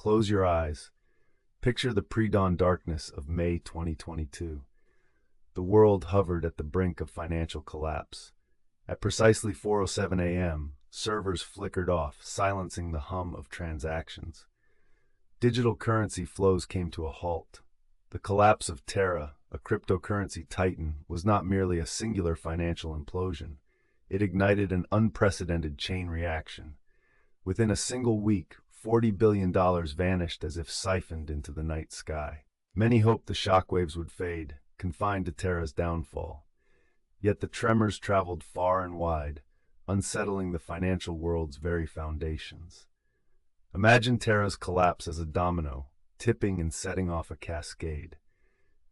Close your eyes. Picture the pre-dawn darkness of May 2022. The world hovered at the brink of financial collapse. At precisely 4:07 a.m., servers flickered off, silencing the hum of transactions. Digital currency flows came to a halt. The collapse of Terra, a cryptocurrency titan, was not merely a singular financial implosion. It ignited an unprecedented chain reaction. Within a single week, $40 billion vanished as if siphoned into the night sky. Many hoped the shockwaves would fade, confined to Terra's downfall. Yet the tremors traveled far and wide, unsettling the financial world's very foundations. Imagine Terra's collapse as a domino, tipping and setting off a cascade.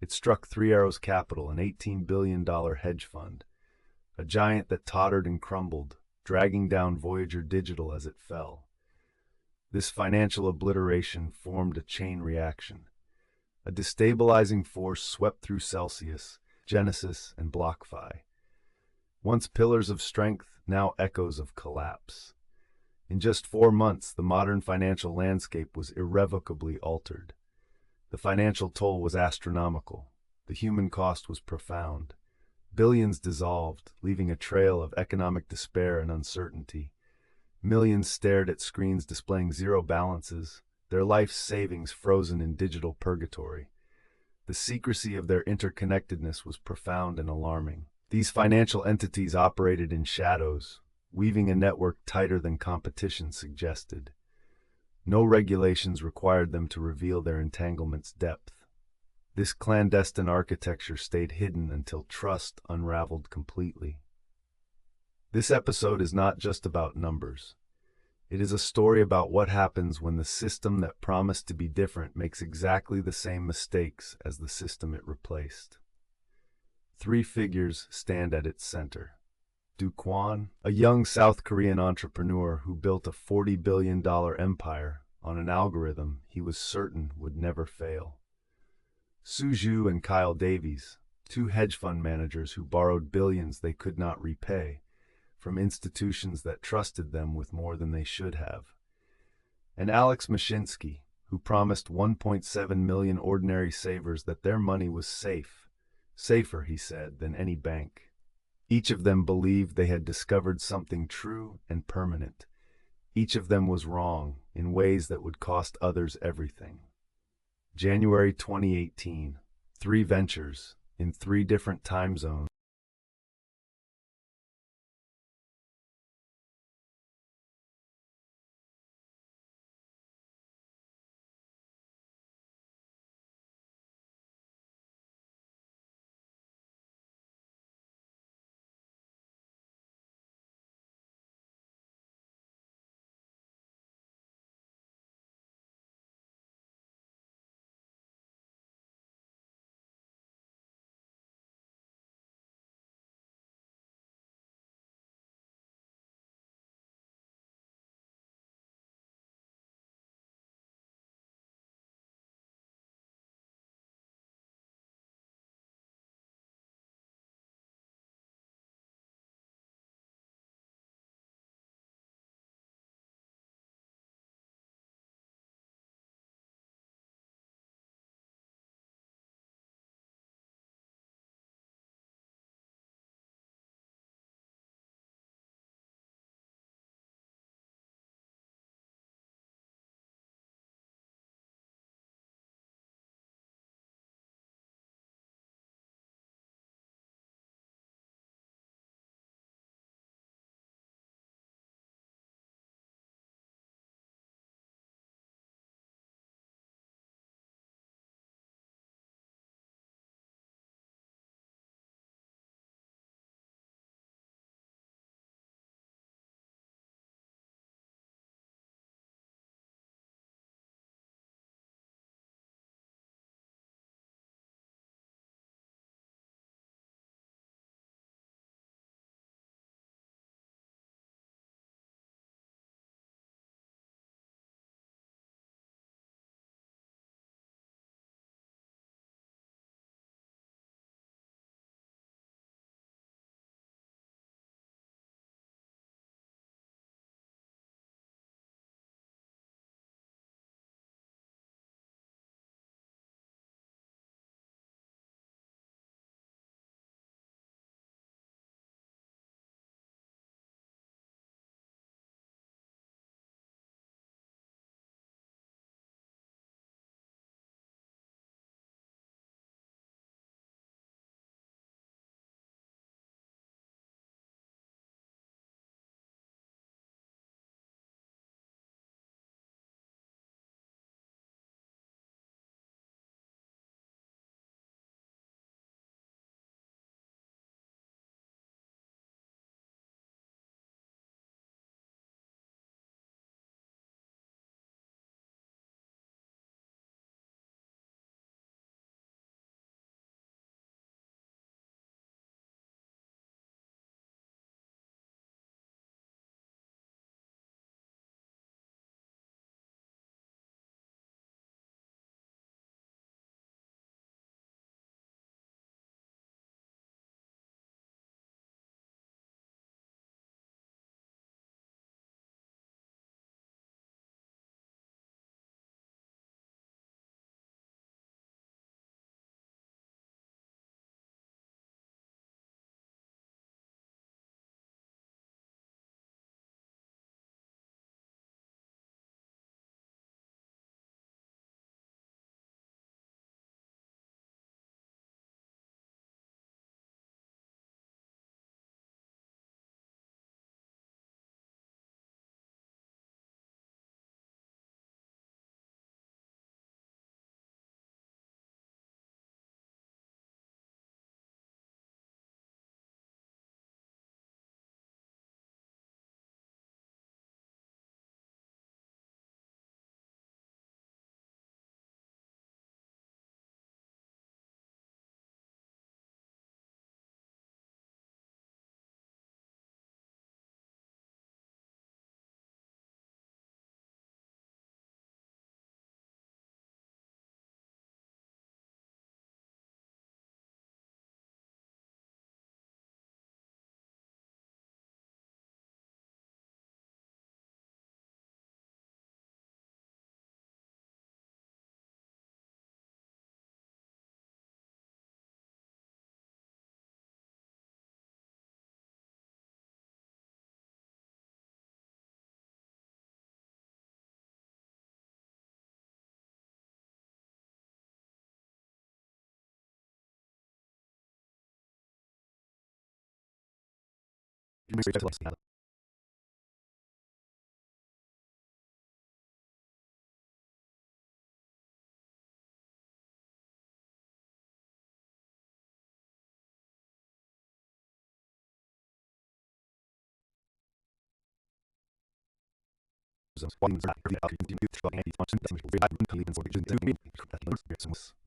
It struck Three Arrows Capital, an $18 billion hedge fund, a giant that tottered and crumbled, dragging down Voyager Digital as it fell. This financial obliteration formed a chain reaction. A destabilizing force swept through Celsius, Genesis, and BlockFi. Once pillars of strength, now echoes of collapse. In just 4 months, the modern financial landscape was irrevocably altered. The financial toll was astronomical. The human cost was profound. Billions dissolved, leaving a trail of economic despair and uncertainty. Millions stared at screens displaying zero balances, their life savings frozen in digital purgatory. The secrecy of their interconnectedness was profound and alarming. These financial entities operated in shadows, weaving a network tighter than competition suggested. No regulations required them to reveal their entanglement's depth. This clandestine architecture stayed hidden until trust unraveled completely. This episode is not just about numbers. It is a story about what happens when the system that promised to be different makes exactly the same mistakes as the system it replaced. 3 figures stand at its center. Do Kwon, a young South Korean entrepreneur who built a $40 billion empire on an algorithm he was certain would never fail. Su Zhu and Kyle Davies, 2 hedge fund managers who borrowed billions they could not repay from institutions that trusted them with more than they should have. And Alex Mashinsky, who promised 1.7 million ordinary savers that their money was safe, safer, he said, than any bank. Each of them believed they had discovered something true and permanent. Each of them was wrong in ways that would cost others everything. January 2018, 3 ventures in 3 different time zones.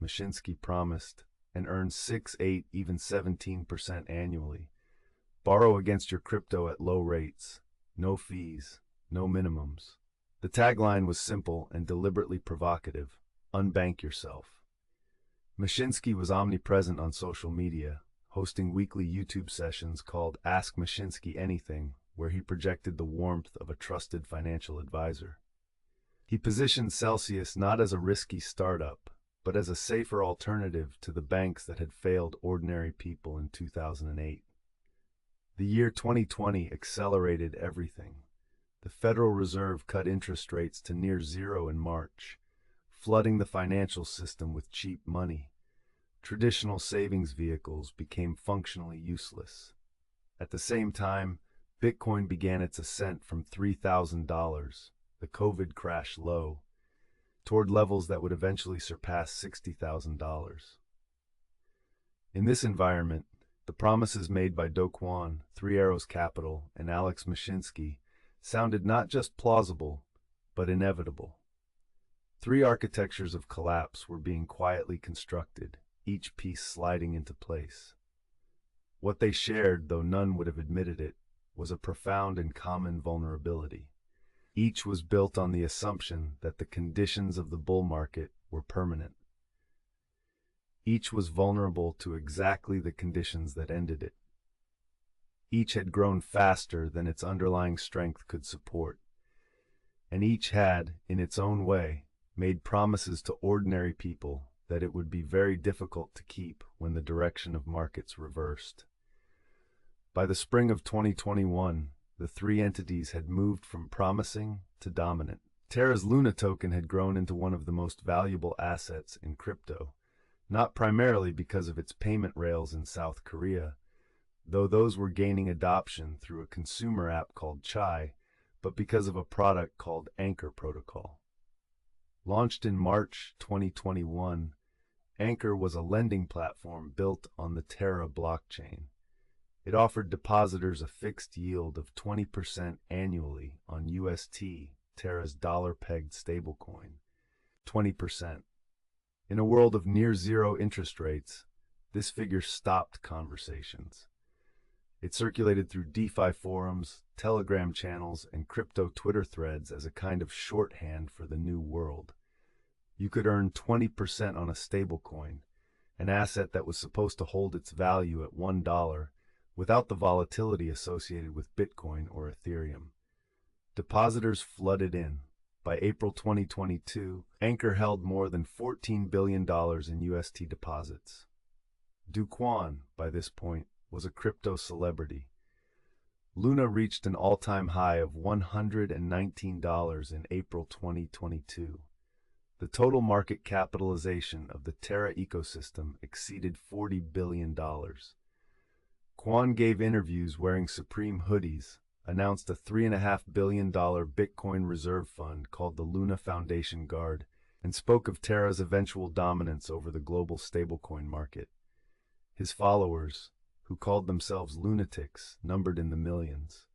Mashinsky promised and earn 6, 8, even 17% annually. Borrow against your crypto at low rates, no fees, no minimums. The tagline was simple and deliberately provocative: unbank yourself. Mashinsky was omnipresent on social media, hosting weekly YouTube sessions called Ask Mashinsky Anything, where he projected the warmth of a trusted financial advisor. He positioned Celsius not as a risky startup, but as a safer alternative to the banks that had failed ordinary people in 2008. The year 2020 accelerated everything. The Federal Reserve cut interest rates to near zero in March, flooding the financial system with cheap money. Traditional savings vehicles became functionally useless. At the same time, Bitcoin began its ascent from $3,000, the COVID crash low, toward levels that would eventually surpass $60,000. In this environment, the promises made by Do Kwon, Three Arrows Capital, and Alex Mashinsky sounded not just plausible, but inevitable. Three architectures of collapse were being quietly constructed, each piece sliding into place. What they shared, though none would have admitted it, was a profound and common vulnerability. Each was built on the assumption that the conditions of the bull market were permanent. Each was vulnerable to exactly the conditions that ended it. Each had grown faster than its underlying strength could support. And each had, in its own way, made promises to ordinary people that it would be very difficult to keep when the direction of markets reversed. By the spring of 2021, the three entities had moved from promising to dominant. Terra's Luna token had grown into one of the most valuable assets in crypto, not primarily because of its payment rails in South Korea, though those were gaining adoption through a consumer app called Chai, but because of a product called Anchor Protocol. Launched in March 2021, Anchor was a lending platform built on the Terra blockchain. It offered depositors a fixed yield of 20% annually on UST, Terra's dollar-pegged stablecoin. 20%. In a world of near-zero interest rates, this figure stopped conversations. It circulated through DeFi forums, Telegram channels, and crypto Twitter threads as a kind of shorthand for the new world. You could earn 20% on a stablecoin, an asset that was supposed to hold its value at $1, without the volatility associated with Bitcoin or Ethereum. Depositors flooded in. By April 2022, Anchor held more than $14 billion in UST deposits. Do Kwon, by this point, was a crypto celebrity. Luna reached an all-time high of $119 in April 2022. The total market capitalization of the Terra ecosystem exceeded $40 billion. Kwon gave interviews wearing Supreme hoodies, announced a $3.5 billion Bitcoin reserve fund called the Luna Foundation Guard, and spoke of Terra's eventual dominance over the global stablecoin market. His followers, who called themselves lunatics, numbered in the millions.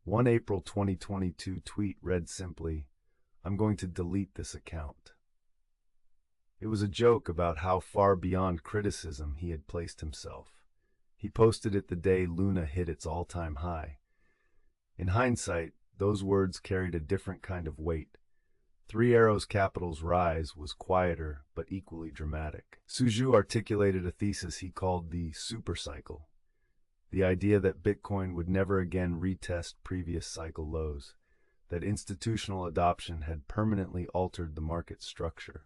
One April 2022 tweet read simply, "I'm going to delete this account." It was a joke about how far beyond criticism he had placed himself. He posted it the day Luna hit its all-time high. In hindsight, those words carried a different kind of weight. Three Arrows Capital's rise was quieter but equally dramatic. Suju articulated a thesis he called the supercycle, the idea that Bitcoin would never again retest previous cycle lows, that institutional adoption had permanently altered the market structure.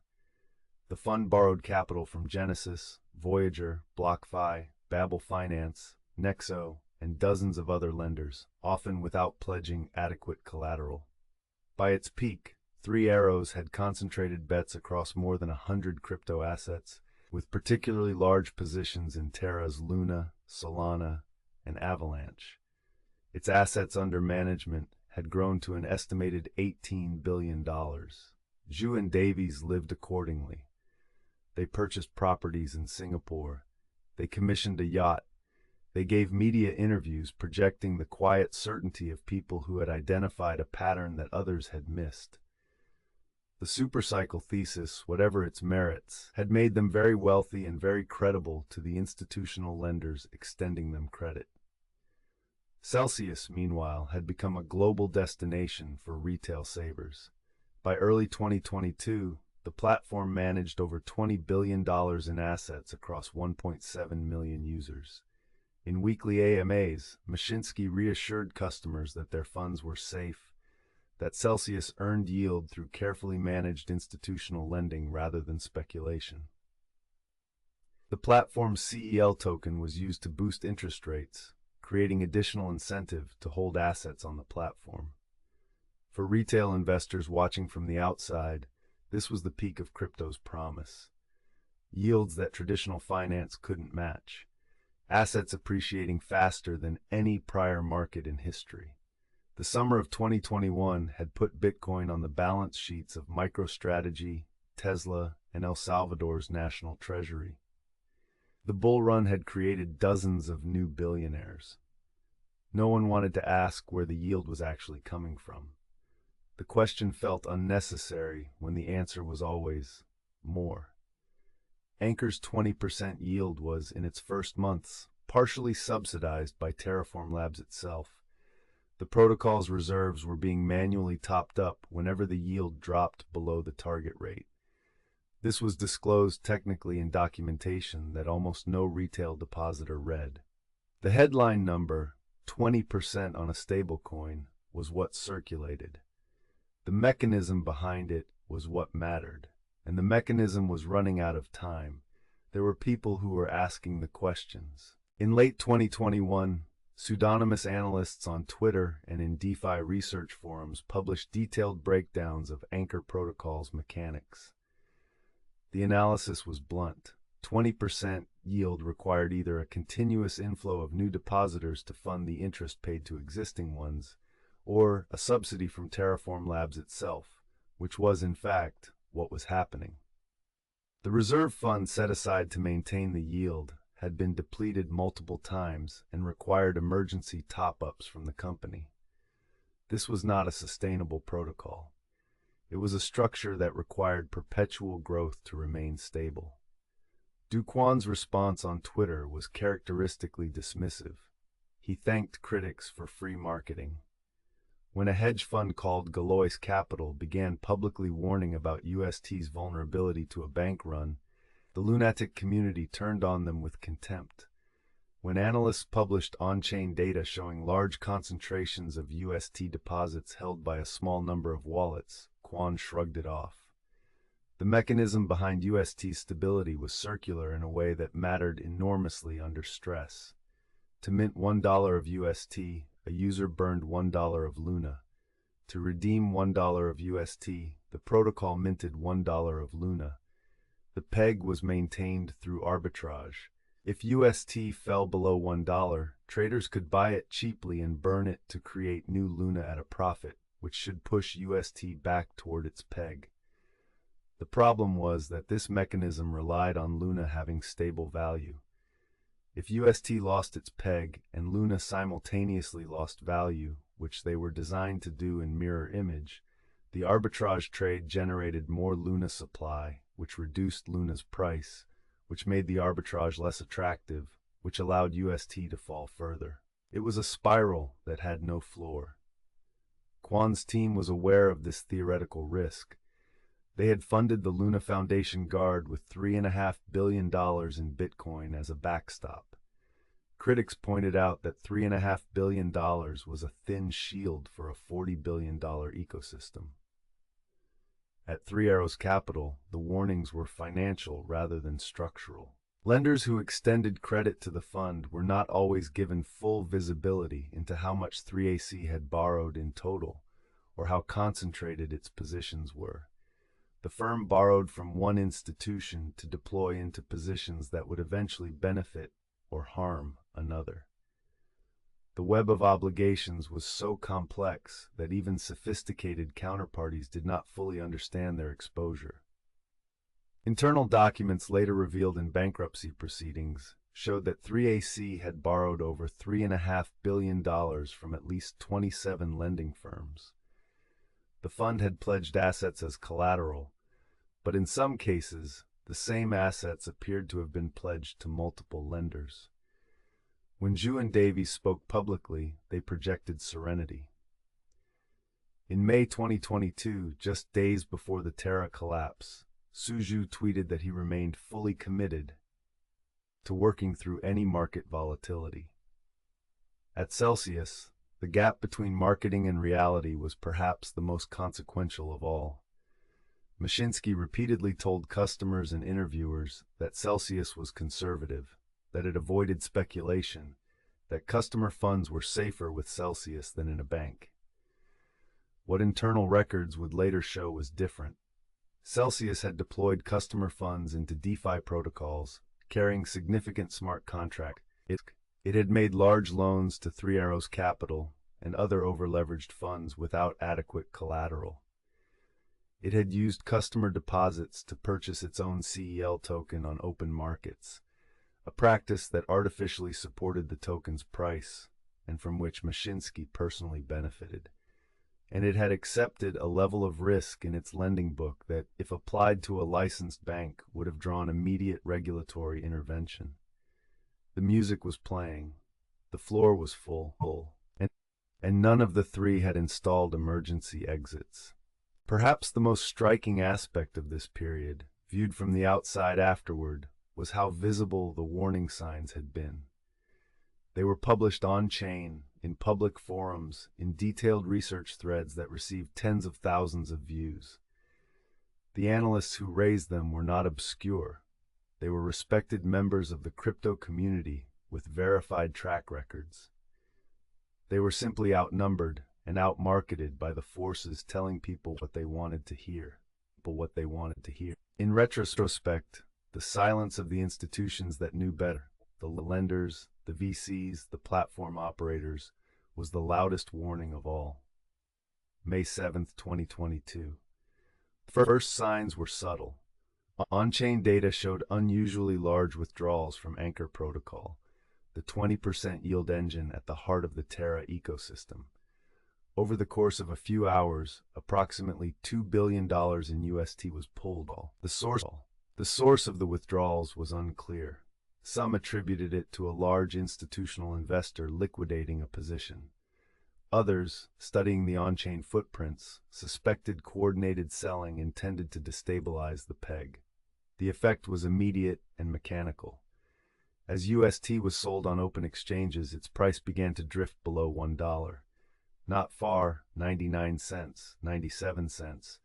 The fund borrowed capital from Genesis, Voyager, BlockFi, Babel Finance, Nexo, and dozens of other lenders, often without pledging adequate collateral. By its peak, Three Arrows had concentrated bets across more than 100 crypto assets, with particularly large positions in Terra's Luna, Solana, and Avalanche. Its assets under management had grown to an estimated $18 billion. Zhu and Davies lived accordingly. They purchased properties in Singapore. They commissioned a yacht. They gave media interviews projecting the quiet certainty of people who had identified a pattern that others had missed. The supercycle thesis, whatever its merits, had made them very wealthy and very credible to the institutional lenders extending them credit. Celsius, meanwhile, had become a global destination for retail savers. By early 2022, the platform managed over $20 billion in assets across 1.7 million users. In weekly AMAs, Mashinsky reassured customers that their funds were safe, that Celsius earned yield through carefully managed institutional lending rather than speculation. The platform's CEL token was used to boost interest rates, creating additional incentive to hold assets on the platform. For retail investors watching from the outside, this was the peak of crypto's promise. Yields that traditional finance couldn't match. Assets appreciating faster than any prior market in history. The summer of 2021 had put Bitcoin on the balance sheets of MicroStrategy, Tesla, and El Salvador's national treasury. The bull run had created dozens of new billionaires. No one wanted to ask where the yield was actually coming from. The question felt unnecessary when the answer was always more. Anchor's 20% yield was, in its first months, partially subsidized by Terraform Labs itself. The protocol's reserves were being manually topped up whenever the yield dropped below the target rate. This was disclosed technically in documentation that almost no retail depositor read. The headline number, 20% on a stablecoin, was what circulated. The mechanism behind it was what mattered, and the mechanism was running out of time. There were people who were asking the questions. In late 2021, pseudonymous analysts on Twitter and in DeFi research forums published detailed breakdowns of Anchor protocol's mechanics. The analysis was blunt. 20% yield required either a continuous inflow of new depositors to fund the interest paid to existing ones, or a subsidy from Terraform Labs itself, which was, in fact, what was happening. The reserve fund set aside to maintain the yield had been depleted multiple times and required emergency top-ups from the company. This was not a sustainable protocol. It was a structure that required perpetual growth to remain stable. Duquan's response on Twitter was characteristically dismissive. He thanked critics for free marketing. When a hedge fund called Galois Capital began publicly warning about UST's vulnerability to a bank run, the lunatic community turned on them with contempt. When analysts published on-chain data showing large concentrations of UST deposits held by a small number of wallets, Quan shrugged it off. The mechanism behind UST's stability was circular in a way that mattered enormously under stress. To mint $1 of UST, a user burned $1 of Luna. To redeem $1 of UST, the protocol minted $1 of Luna. The peg was maintained through arbitrage. If UST fell below $1, traders could buy it cheaply and burn it to create new Luna at a profit, which should push UST back toward its peg. The problem was that this mechanism relied on Luna having stable value. If UST lost its peg and Luna simultaneously lost value, which they were designed to do in mirror image, the arbitrage trade generated more Luna supply, which reduced Luna's price, which made the arbitrage less attractive, which allowed UST to fall further. It was a spiral that had no floor. Quan's team was aware of this theoretical risk. They had funded the Luna Foundation Guard with $3.5 billion in Bitcoin as a backstop. Critics pointed out that $3.5 billion was a thin shield for a $40 billion ecosystem. At Three Arrows Capital, the warnings were financial rather than structural. Lenders who extended credit to the fund were not always given full visibility into how much 3AC had borrowed in total, or how concentrated its positions were. The firm borrowed from one institution to deploy into positions that would eventually benefit or harm another. The web of obligations was so complex that even sophisticated counterparties did not fully understand their exposure. Internal documents later revealed in bankruptcy proceedings showed that 3AC had borrowed over $3.5 billion from at least 27 lending firms. The fund had pledged assets as collateral, but in some cases, the same assets appeared to have been pledged to multiple lenders. When Zhu and Davies spoke publicly, they projected serenity. In May 2022, just days before the Terra collapse, Zhu tweeted that he remained fully committed to working through any market volatility. At Celsius, the gap between marketing and reality was perhaps the most consequential of all. Mashinsky repeatedly told customers and interviewers that Celsius was conservative, that it avoided speculation, that customer funds were safer with Celsius than in a bank. What internal records would later show was different. Celsius had deployed customer funds into DeFi protocols, carrying significant smart contract. It had made large loans to Three Arrows Capital and other over-leveraged funds without adequate collateral. It had used customer deposits to purchase its own CEL token on open markets, a practice that artificially supported the token's price and from which Mashinsky personally benefited. And it had accepted a level of risk in its lending book that, if applied to a licensed bank, would have drawn immediate regulatory intervention. The music was playing, the floor was full, and none of the three had installed emergency exits. Perhaps the most striking aspect of this period, viewed from the outside afterward, was how visible the warning signs had been. They were published on-chain, in public forums, in detailed research threads that received tens of thousands of views. The analysts who raised them were not obscure. They were respected members of the crypto community with verified track records. They were simply outnumbered and outmarketed by the forces telling people what they wanted to hear. In retrospect, the silence of the institutions that knew better, the lenders, the VCs, the platform operators, was the loudest warning of all. May 7, 2022. First signs were subtle. On-chain data showed unusually large withdrawals from Anchor Protocol, the 20% yield engine at the heart of the Terra ecosystem. Over the course of a few hours, approximately $2 billion in UST was pulled. The source of the withdrawals was unclear. Some attributed it to a large institutional investor liquidating a position. Others, studying the on-chain footprints, suspected coordinated selling intended to destabilize the peg. The effect was immediate and mechanical. As UST was sold on open exchanges, its price began to drift below $1. Not far, 99 cents, 97 cents,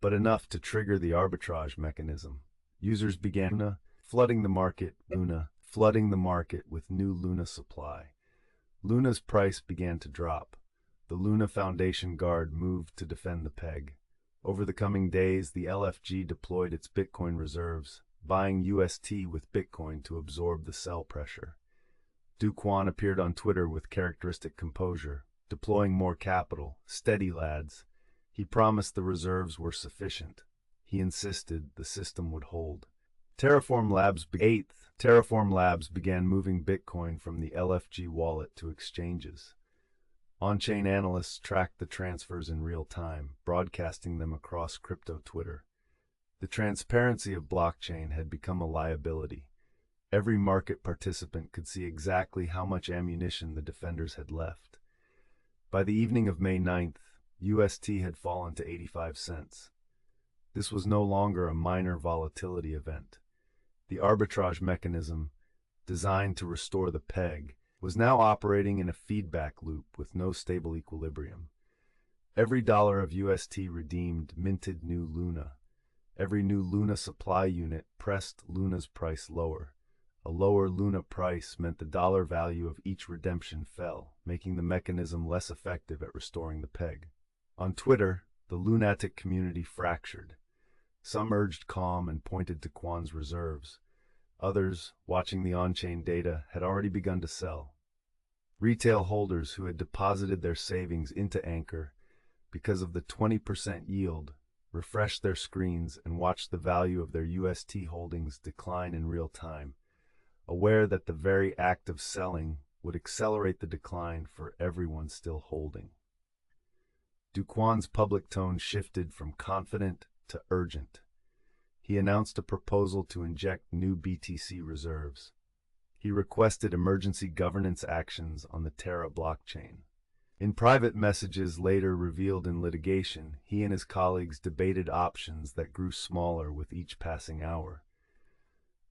but enough to trigger the arbitrage mechanism. Users began flooding the market with new Luna supply. Luna's price began to drop. The Luna Foundation Guard moved to defend the peg. Over the coming days, the LFG deployed its Bitcoin reserves, buying UST with Bitcoin to absorb the sell pressure. Do Kwon appeared on Twitter with characteristic composure, deploying more capital. Steady, lads. He promised the reserves were sufficient. He insisted the system would hold. Terraform Labs began moving Bitcoin from the LFG wallet to exchanges. On-chain analysts tracked the transfers in real time, broadcasting them across crypto Twitter. The transparency of blockchain had become a liability. Every market participant could see exactly how much ammunition the defenders had left. By the evening of May 9th, UST had fallen to 85 cents. This was no longer a minor volatility event. The arbitrage mechanism, designed to restore the peg, was now operating in a feedback loop with no stable equilibrium. Every dollar of UST redeemed minted new Luna. Every new Luna supply unit pressed Luna's price lower. A lower Luna price meant the dollar value of each redemption fell, making the mechanism less effective at restoring the peg. On Twitter, the lunatic community fractured. Some urged calm and pointed to Kwon's reserves. Others, watching the on-chain data, had already begun to sell. Retail holders who had deposited their savings into Anchor because of the 20% yield refreshed their screens and watched the value of their UST holdings decline in real time, aware that the very act of selling would accelerate the decline for everyone still holding. Do Kwon's public tone shifted from confident to urgent. He announced a proposal to inject new BTC reserves. He requested emergency governance actions on the Terra blockchain. In private messages later revealed in litigation, he and his colleagues debated options that grew smaller with each passing hour.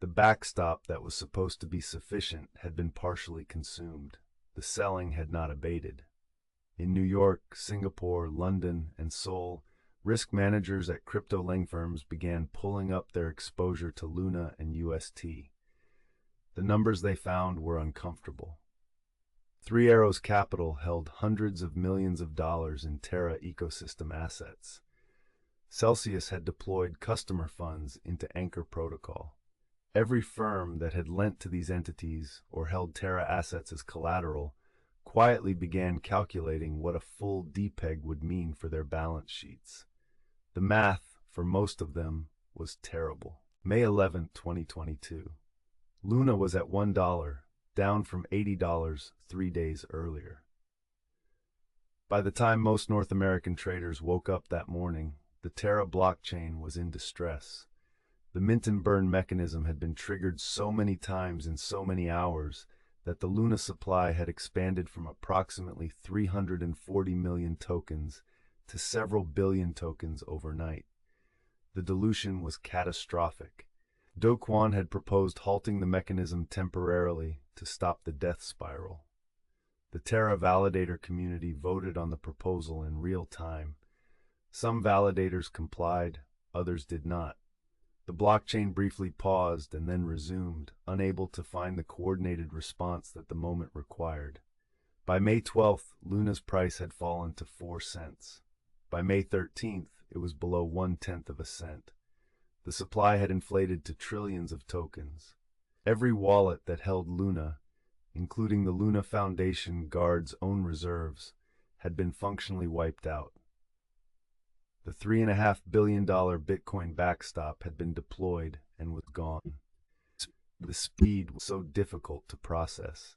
The backstop that was supposed to be sufficient had been partially consumed. The selling had not abated. In New York, Singapore, London, and Seoul, risk managers at crypto lending firms began pulling up their exposure to Luna and UST. The numbers they found were uncomfortable. Three Arrows Capital held hundreds of millions of dollars in Terra ecosystem assets. Celsius had deployed customer funds into Anchor Protocol. Every firm that had lent to these entities or held Terra assets as collateral quietly began calculating what a full DPEG would mean for their balance sheets. The math, for most of them, was terrible. May 11, 2022. Luna was at $1, down from $80 3 days earlier. By the time most North American traders woke up that morning, the Terra blockchain was in distress. The mint and burn mechanism had been triggered so many times in so many hours that the Luna supply had expanded from approximately 340 million tokens to several billion tokens overnight. The dilution was catastrophic. Do Kwon had proposed halting the mechanism temporarily to stop the death spiral. The Terra validator community voted on the proposal in real time. Some validators complied, others did not. The blockchain briefly paused and then resumed, unable to find the coordinated response that the moment required. By May 12th, Luna's price had fallen to 4 cents. By May 13th, it was below 1/10 of a cent. The supply had inflated to trillions of tokens. Every wallet that held Luna, including the Luna Foundation Guard's own reserves, had been functionally wiped out. The $3.5 billion Bitcoin backstop had been deployed and was gone. The speed was so difficult to process.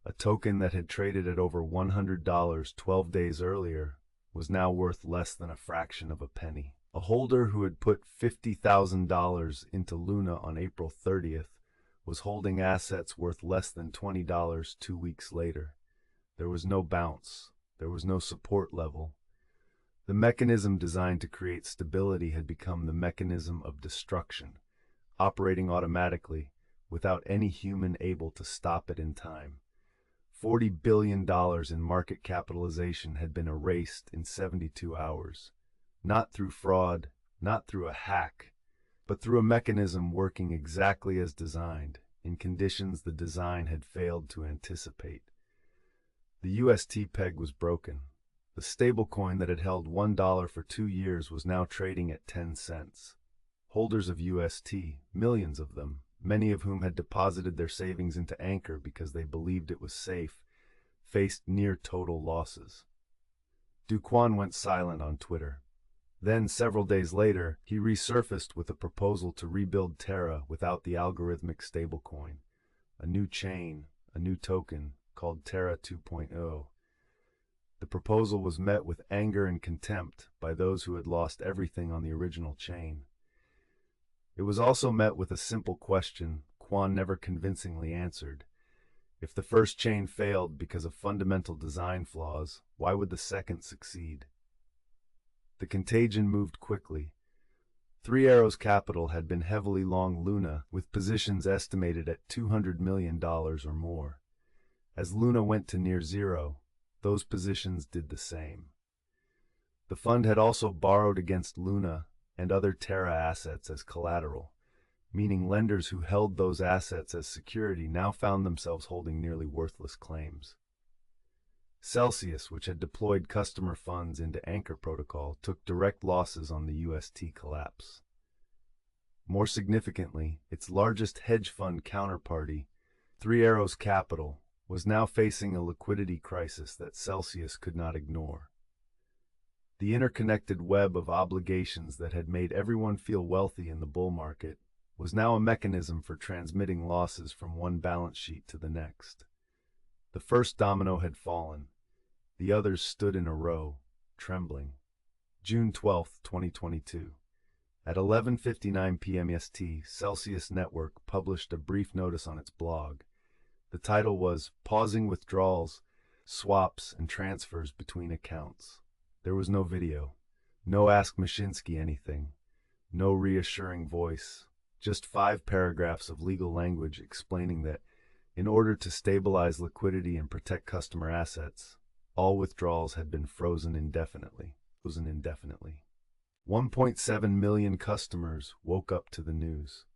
A token that had traded at over $100 12 days earlier was now worth less than a fraction of a penny. A holder who had put $50,000 into Luna on April 30th was holding assets worth less than $20 2 weeks later. There was no bounce. There was no support level. The mechanism designed to create stability had become the mechanism of destruction, operating automatically without any human able to stop it in time. $40 billion in market capitalization had been erased in 72 hours. Not through fraud, not through a hack, but through a mechanism working exactly as designed, in conditions the design had failed to anticipate. The UST peg was broken. The stablecoin that had held $1 for 2 years was now trading at 10 cents. Holders of UST, millions of them, many of whom had deposited their savings into Anchor because they believed it was safe, faced near total losses. Do Kwon went silent on Twitter. Then, several days later, he resurfaced with a proposal to rebuild Terra without the algorithmic stablecoin, a new chain, a new token called Terra 2.0. The proposal was met with anger and contempt by those who had lost everything on the original chain. It was also met with a simple question Kwon never convincingly answered. If the first chain failed because of fundamental design flaws, why would the second succeed? The contagion moved quickly. Three Arrows Capital had been heavily long Luna, with positions estimated at $200 million or more. As Luna went to near zero, those positions did the same. The fund had also borrowed against Luna and other Terra assets as collateral, meaning lenders who held those assets as security now found themselves holding nearly worthless claims. Celsius, which had deployed customer funds into Anchor Protocol, took direct losses on the UST collapse. More significantly, its largest hedge fund counterparty, Three Arrows Capital, was now facing a liquidity crisis that Celsius could not ignore. The interconnected web of obligations that had made everyone feel wealthy in the bull market was now a mechanism for transmitting losses from one balance sheet to the next. The first domino had fallen. The others stood in a row, trembling. June 12, 2022. At 11:59 p.m. EST, Celsius Network published a brief notice on its blog. The title was Pausing Withdrawals, Swaps, and Transfers Between Accounts. There was no video, no Ask Mashinsky anything, no reassuring voice, just 5 paragraphs of legal language explaining that in order to stabilize liquidity and protect customer assets, all withdrawals had been frozen indefinitely. 1.7 million customers woke up to the news.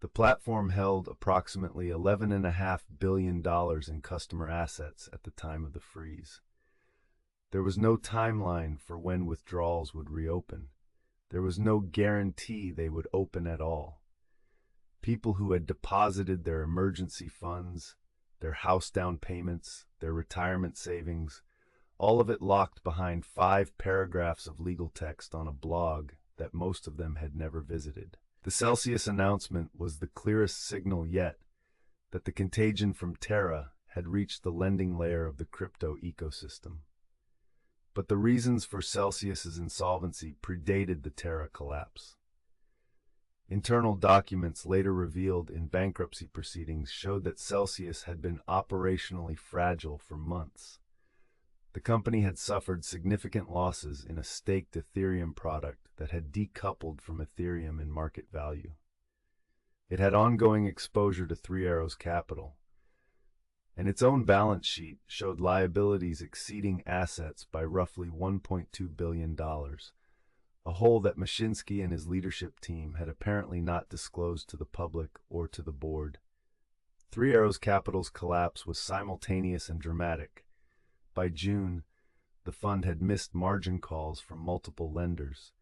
The platform held approximately $11.5 billion in customer assets at the time of the freeze. There was no timeline for when withdrawals would reopen. There was no guarantee they would open at all. People who had deposited their emergency funds, their house down payments, their retirement savings, all of it locked behind 5 paragraphs of legal text on a blog that most of them had never visited. The Celsius announcement was the clearest signal yet that the contagion from Terra had reached the lending layer of the crypto ecosystem. But the reasons for Celsius's insolvency predated the Terra collapse. Internal documents later revealed in bankruptcy proceedings showed that Celsius had been operationally fragile for months. The company had suffered significant losses in a staked Ethereum product that had decoupled from Ethereum in market value. It had ongoing exposure to Three Arrows Capital, and its own balance sheet showed liabilities exceeding assets by roughly $1.2 billion, a hole that Mashinsky and his leadership team had apparently not disclosed to the public or to the board. Three Arrows Capital's collapse was simultaneous and dramatic. By June, the fund had missed margin calls from multiple lenders.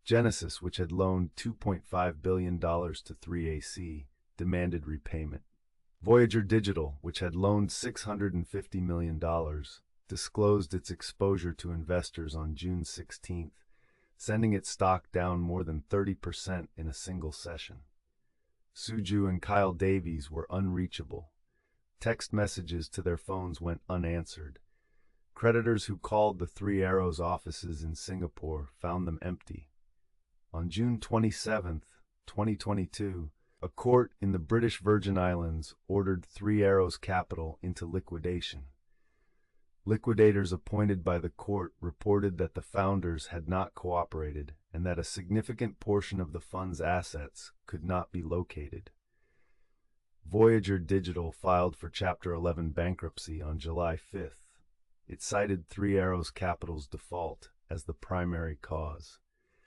Genesis, which had loaned $2.5 billion to 3AC, demanded repayment. Voyager Digital, which had loaned $650 million, disclosed its exposure to investors on June 16th, sending its stock down more than 30% in a single session. Suju and Kyle Davies were unreachable. Text messages to their phones went unanswered. Creditors who called the Three Arrows offices in Singapore found them empty. On June 27, 2022, a court in the British Virgin Islands ordered Three Arrows Capital into liquidation. Liquidators appointed by the court reported that the founders had not cooperated and that a significant portion of the fund's assets could not be located. Voyager Digital filed for Chapter 11 bankruptcy on July 5th. It cited Three Arrows Capital's default as the primary cause.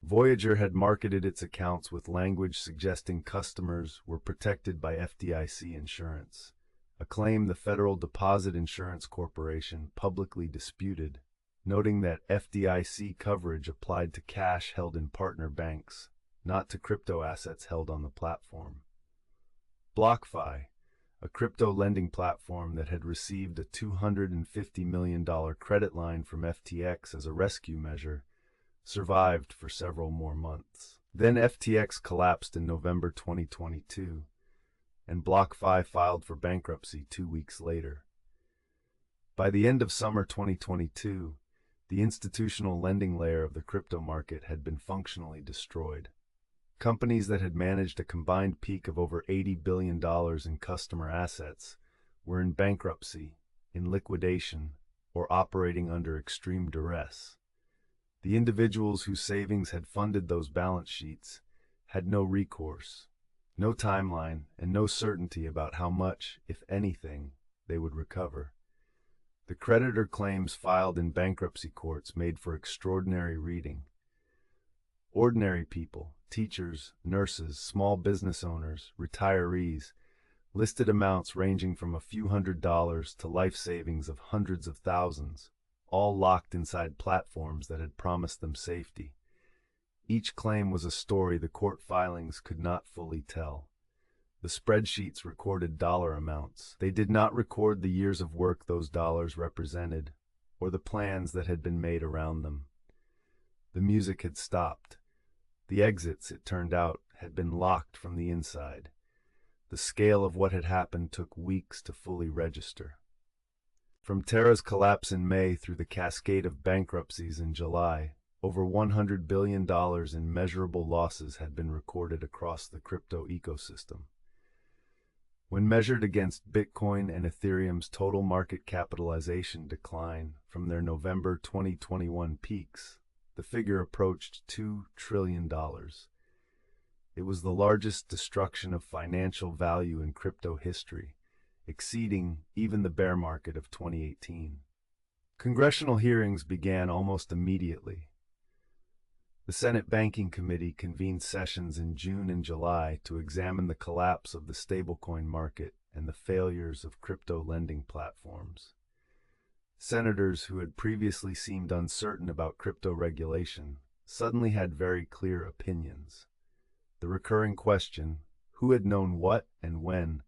Voyager had marketed its accounts with language suggesting customers were protected by FDIC insurance, a claim the Federal Deposit Insurance Corporation publicly disputed, noting that FDIC coverage applied to cash held in partner banks, not to crypto assets held on the platform. BlockFi, a crypto lending platform that had received a $250 million credit line from FTX as a rescue measure, survived for several more months. Then FTX collapsed in November 2022, and BlockFi filed for bankruptcy 2 weeks later. By the end of summer 2022, the institutional lending layer of the crypto market had been functionally destroyed. Companies that had managed a combined peak of over $80 billion in customer assets were in bankruptcy, in liquidation, or operating under extreme duress. The individuals whose savings had funded those balance sheets had no recourse, no timeline, and no certainty about how much, if anything, they would recover. The creditor claims filed in bankruptcy courts made for extraordinary reading. Ordinary people, teachers, nurses, small business owners, retirees, listed amounts ranging from a few $100s to life savings of hundreds of thousands, all locked inside platforms that had promised them safety. Each claim was a story the court filings could not fully tell. The spreadsheets recorded dollar amounts. They did not record the years of work those dollars represented, or the plans that had been made around them. The music had stopped. The exits, it turned out, had been locked from the inside. The scale of what had happened took weeks to fully register. From Terra's collapse in May through the cascade of bankruptcies in July, over $100 billion in measurable losses had been recorded across the crypto ecosystem. When measured against Bitcoin and Ethereum's total market capitalization decline from their November 2021 peaks, the figure approached $2 trillion. It was the largest destruction of financial value in crypto history, exceeding even the bear market of 2018. Congressional hearings began almost immediately. The Senate Banking Committee convened sessions in June and July to examine the collapse of the stablecoin market and the failures of crypto lending platforms. Senators who had previously seemed uncertain about crypto regulation suddenly had very clear opinions. The recurring question, who had known what and when,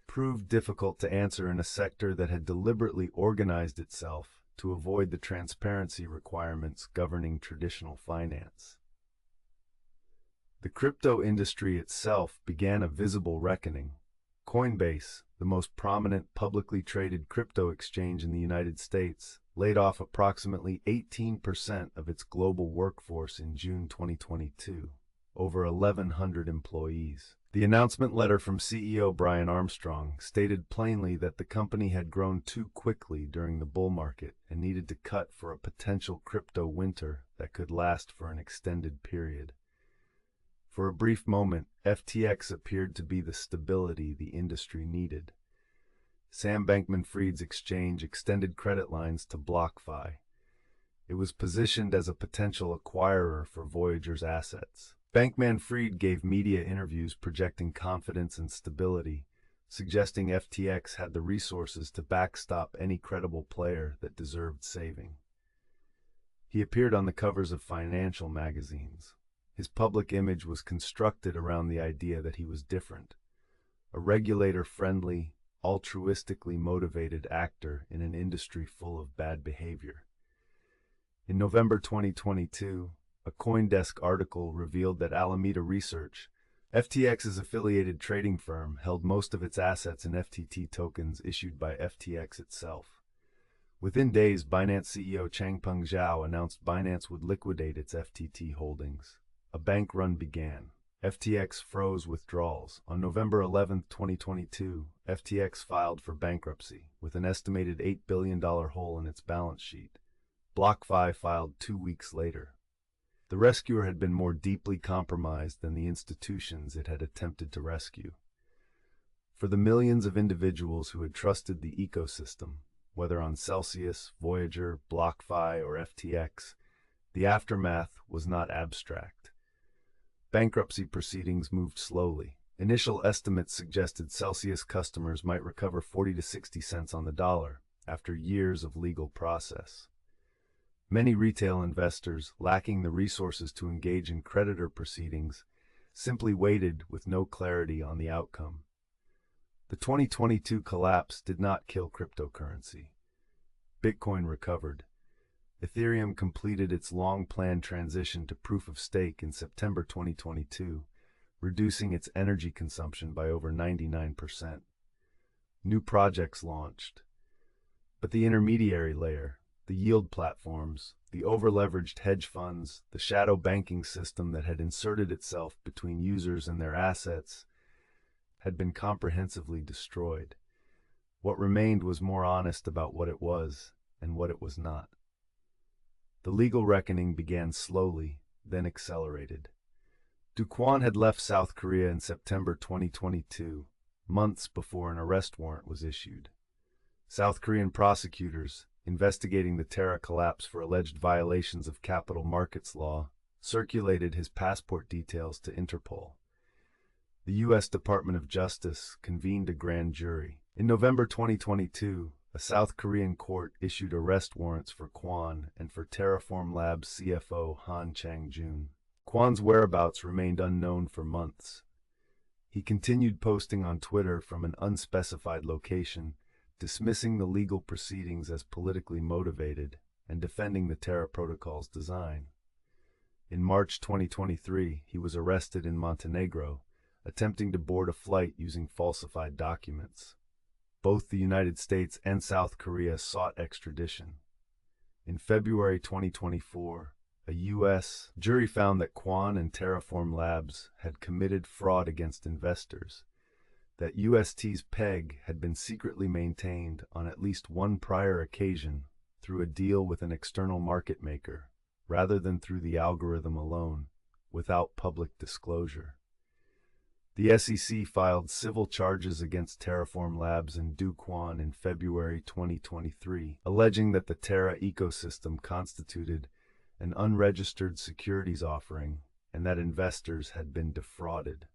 proved difficult to answer in a sector that had deliberately organized itself to avoid the transparency requirements governing traditional finance. The crypto industry itself began a visible reckoning. Coinbase, the most prominent publicly traded crypto exchange in the United States, laid off approximately 18% of its global workforce in June 2022, over 1,100 employees. The announcement letter from CEO Brian Armstrong stated plainly that the company had grown too quickly during the bull market and needed to cut for a potential crypto winter that could last for an extended period. For a brief moment, FTX appeared to be the stability the industry needed. Sam Bankman-Fried's exchange extended credit lines to BlockFi. It was positioned as a potential acquirer for Voyager's assets. Bankman-Fried gave media interviews projecting confidence and stability, suggesting FTX had the resources to backstop any credible player that deserved saving. He appeared on the covers of financial magazines. His public image was constructed around the idea that he was different, a regulator-friendly, altruistically motivated actor in an industry full of bad behavior. In November 2022, a CoinDesk article revealed that Alameda Research, FTX's affiliated trading firm, held most of its assets in FTT tokens issued by FTX itself. Within days, Binance CEO Changpeng Zhao announced Binance would liquidate its FTT holdings. A bank run began. FTX froze withdrawals. On November 11, 2022, FTX filed for bankruptcy, with an estimated $8 billion hole in its balance sheet. BlockFi filed 2 weeks later. The rescuer had been more deeply compromised than the institutions it had attempted to rescue. For the millions of individuals who had trusted the ecosystem, whether on Celsius, Voyager, BlockFi, or FTX, the aftermath was not abstract. Bankruptcy proceedings moved slowly. Initial estimates suggested Celsius customers might recover 40 to 60 cents on the dollar after years of legal process. Many retail investors, lacking the resources to engage in creditor proceedings, simply waited with no clarity on the outcome. The 2022 collapse did not kill cryptocurrency. Bitcoin recovered. Ethereum completed its long-planned transition to proof-of-stake in September 2022, reducing its energy consumption by over 99%. New projects launched. But the intermediary layer, the yield platforms, the over-leveraged hedge funds, the shadow banking system that had inserted itself between users and their assets, had been comprehensively destroyed. What remained was more honest about what it was and what it was not. The legal reckoning began slowly, then accelerated. Do Kwon had left South Korea in September 2022, months before an arrest warrant was issued. South Korean prosecutors, investigating the Terra collapse for alleged violations of capital markets law, circulated his passport details to Interpol. The U.S. Department of Justice convened a grand jury. In November 2022, a South Korean court issued arrest warrants for Kwon and for Terraform Labs CFO Han Chang-jun. Kwon's whereabouts remained unknown for months. He continued posting on Twitter from an unspecified location, dismissing the legal proceedings as politically motivated and defending the Terra protocol's design. In March 2023, he was arrested in Montenegro, attempting to board a flight using falsified documents. Both the United States and South Korea sought extradition. In February 2024, a U.S. jury found that Quan and Terraform Labs had committed fraud against investors, that UST's PEG had been secretly maintained on at least one prior occasion through a deal with an external market maker, rather than through the algorithm alone, without public disclosure. The SEC filed civil charges against Terraform Labs and Do Kwon in February 2023, alleging that the Terra ecosystem constituted an unregistered securities offering and that investors had been defrauded.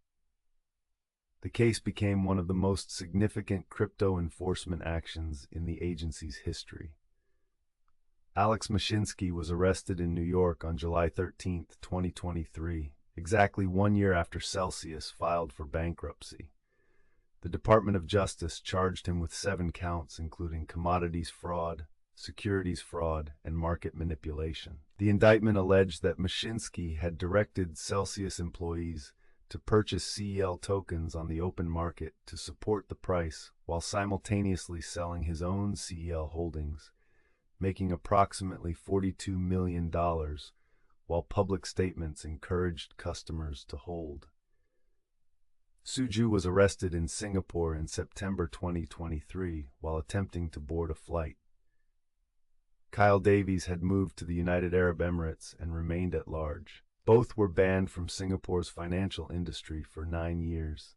The case became one of the most significant crypto enforcement actions in the agency's history. Alex Mashinsky was arrested in New York on July 13, 2023, exactly 1 year after Celsius filed for bankruptcy. The Department of Justice charged him with 7 counts, including commodities fraud, securities fraud, and market manipulation. The indictment alleged that Mashinsky had directed Celsius employees to purchase CEL tokens on the open market to support the price while simultaneously selling his own CEL holdings, making approximately $42 million, while public statements encouraged customers to hold. Suju was arrested in Singapore in September 2023 while attempting to board a flight. Kyle Davies had moved to the United Arab Emirates and remained at large. Both were banned from Singapore's financial industry for 9 years.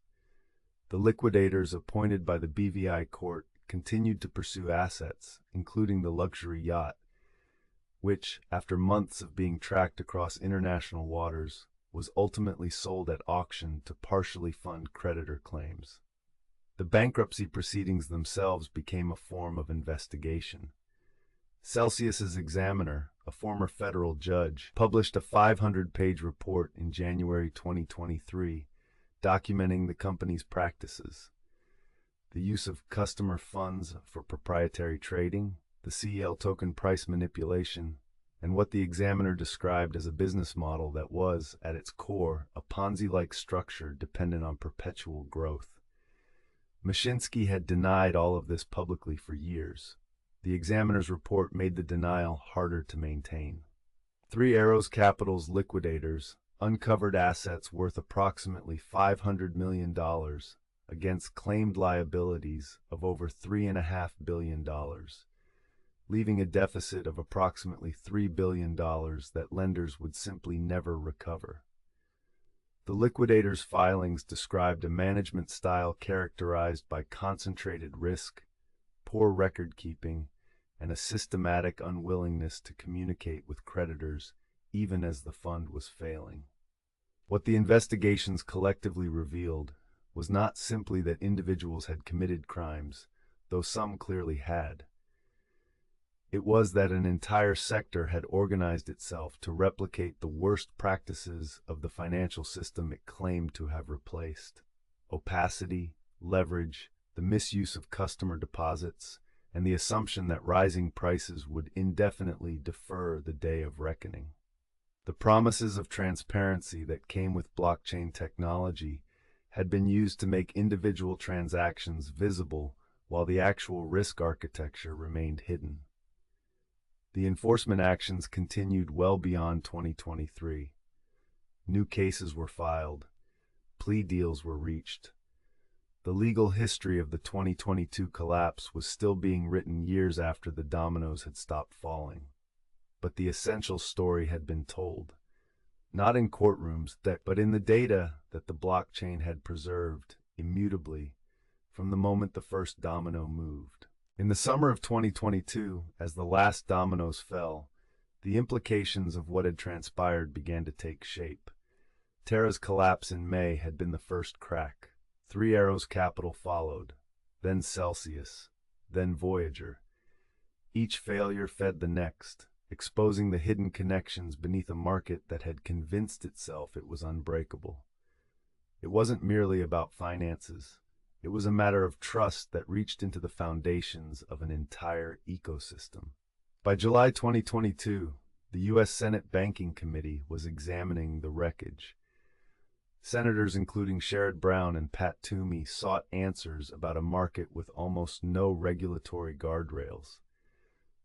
The liquidators appointed by the BVI court continued to pursue assets, including the luxury yacht, which, after months of being tracked across international waters, was ultimately sold at auction to partially fund creditor claims. The bankruptcy proceedings themselves became a form of investigation. Celsius's examiner, a former federal judge, published a 500-page report in January 2023, documenting the company's practices: the use of customer funds for proprietary trading, the CEL token price manipulation, and what the examiner described as a business model that was, at its core, a Ponzi-like structure dependent on perpetual growth. Mashinsky had denied all of this publicly for years. The examiner's report made the denial harder to maintain. Three Arrows Capital's liquidators uncovered assets worth approximately $500 million against claimed liabilities of over $3.5 billion, leaving a deficit of approximately $3 billion that lenders would simply never recover. The liquidators' filings described a management style characterized by concentrated risk, poor record-keeping, and a systematic unwillingness to communicate with creditors even as the fund was failing. What the investigations collectively revealed was not simply that individuals had committed crimes, though some clearly had. It was that an entire sector had organized itself to replicate the worst practices of the financial system it claimed to have replaced: opacity, leverage, the misuse of customer deposits, and the assumption that rising prices would indefinitely defer the day of reckoning. The promises of transparency that came with blockchain technology had been used to make individual transactions visible while the actual risk architecture remained hidden. The enforcement actions continued well beyond 2023. New cases were filed. Plea deals were reached. The legal history of the 2022 collapse was still being written years after the dominoes had stopped falling. But the essential story had been told, not in courtrooms, but in the data that the blockchain had preserved immutably from the moment the first domino moved. In the summer of 2022, as the last dominoes fell, the implications of what had transpired began to take shape. Terra's collapse in May had been the first crack. Three Arrows Capital followed, then Celsius, then Voyager. Each failure fed the next, exposing the hidden connections beneath a market that had convinced itself it was unbreakable. It wasn't merely about finances. It was a matter of trust that reached into the foundations of an entire ecosystem. By July 2022, the U.S. Senate Banking Committee was examining the wreckage. Senators including Sherrod Brown and Pat Toomey sought answers about a market with almost no regulatory guardrails.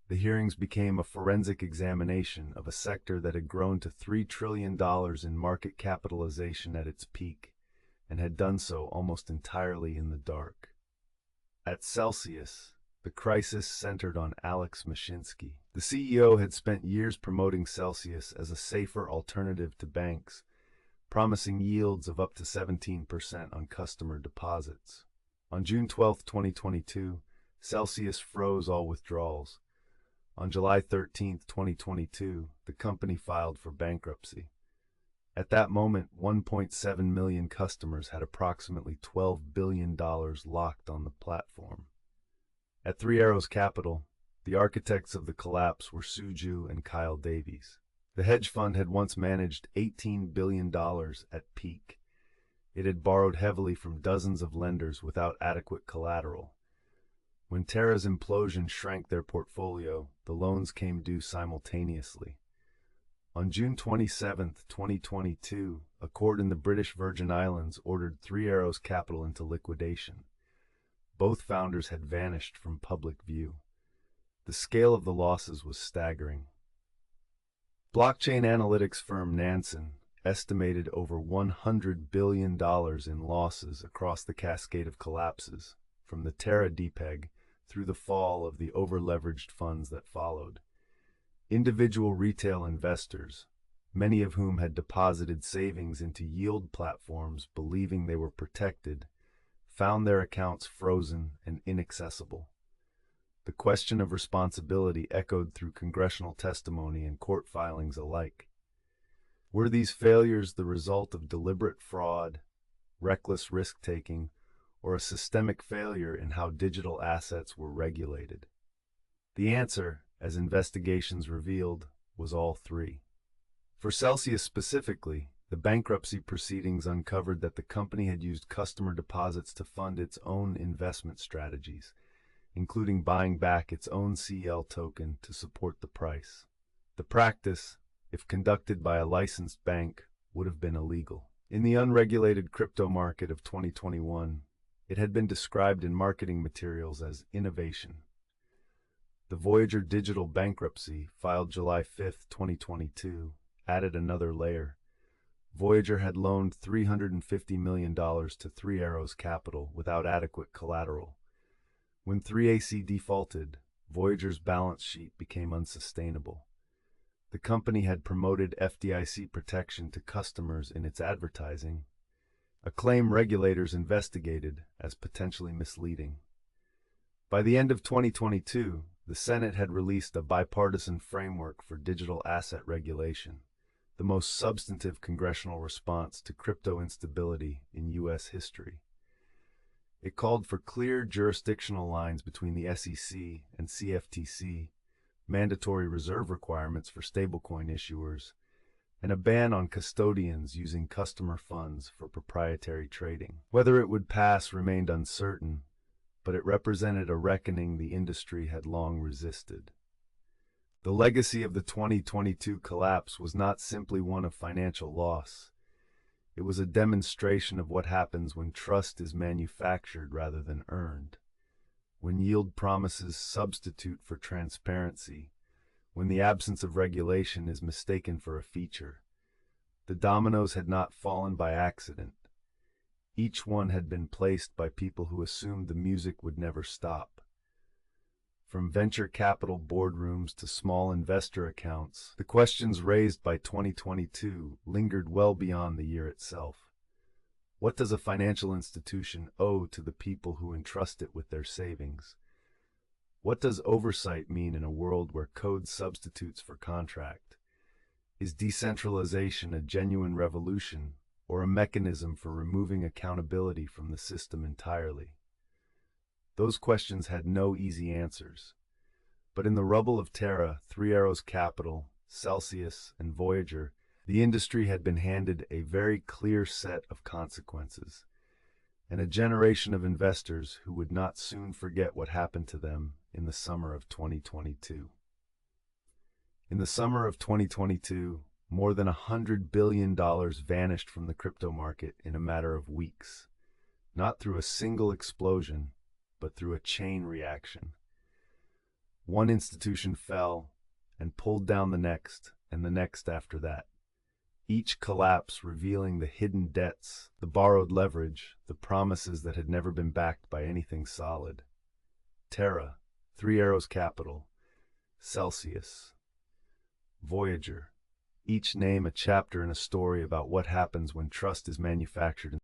The hearings became a forensic examination of a sector that had grown to $3 trillion in market capitalization at its peak, and had done so almost entirely in the dark. At Celsius, the crisis centered on Alex Mashinsky. The CEO had spent years promoting Celsius as a safer alternative to banks, promising yields of up to 17% on customer deposits. On June 12, 2022, Celsius froze all withdrawals. On July 13, 2022, the company filed for bankruptcy. At that moment, 1.7 million customers had approximately $12 billion locked on the platform. At Three Arrows Capital, the architects of the collapse were Suju and Kyle Davies. The hedge fund had once managed $18 billion at peak. It had borrowed heavily from dozens of lenders without adequate collateral. When Terra's implosion shrank their portfolio, the loans came due simultaneously. On June 27, 2022, a court in the British Virgin Islands ordered Three Arrows Capital into liquidation. Both founders had vanished from public view. The scale of the losses was staggering. Blockchain analytics firm Nansen estimated over $100 billion in losses across the cascade of collapses, from the Terra depeg through the fall of the over-leveraged funds that followed. Individual retail investors, many of whom had deposited savings into yield platforms believing they were protected, found their accounts frozen and inaccessible. The question of responsibility echoed through congressional testimony and court filings alike. Were these failures the result of deliberate fraud, reckless risk-taking, or a systemic failure in how digital assets were regulated? The answer, as investigations revealed, was all three. For Celsius specifically, the bankruptcy proceedings uncovered that the company had used customer deposits to fund its own investment strategies, including buying back its own CL token to support the price. The practice, if conducted by a licensed bank, would have been illegal. In the unregulated crypto market of 2021, it had been described in marketing materials as innovation. The Voyager Digital bankruptcy, filed July 5, 2022, added another layer. Voyager had loaned $350 million to Three Arrows Capital without adequate collateral. When 3AC defaulted, Voyager's balance sheet became unsustainable. The company had promoted FDIC protection to customers in its advertising, a claim regulators investigated as potentially misleading. By the end of 2022, the Senate had released a bipartisan framework for digital asset regulation, the most substantive congressional response to crypto instability in U.S. history. It called for clear jurisdictional lines between the SEC and CFTC, mandatory reserve requirements for stablecoin issuers, and a ban on custodians using customer funds for proprietary trading. Whether it would pass remained uncertain, but it represented a reckoning the industry had long resisted. The legacy of the 2022 collapse was not simply one of financial loss. It was a demonstration of what happens when trust is manufactured rather than earned, when yield promises substitute for transparency, when the absence of regulation is mistaken for a feature. The dominoes had not fallen by accident. Each one had been placed by people who assumed the music would never stop. From venture capital boardrooms to small investor accounts, the questions raised by 2022 lingered well beyond the year itself. What does a financial institution owe to the people who entrust it with their savings? What does oversight mean in a world where code substitutes for contract? Is decentralization a genuine revolution or a mechanism for removing accountability from the system entirely? Those questions had no easy answers. But in the rubble of Terra, Three Arrows Capital, Celsius, and Voyager, The industry had been handed a very clear set of consequences, and a generation of investors who would not soon forget what happened to them in the summer of 2022. In the summer of 2022, more than $100 billion vanished from the crypto market in a matter of weeks, not through a single explosion, but through a chain reaction. One institution fell and pulled down the next and the next after that. Each collapse revealing the hidden debts, the borrowed leverage, the promises that had never been backed by anything solid. Terra, Three Arrows Capital, Celsius, Voyager, each name a chapter in a story about what happens when trust is manufactured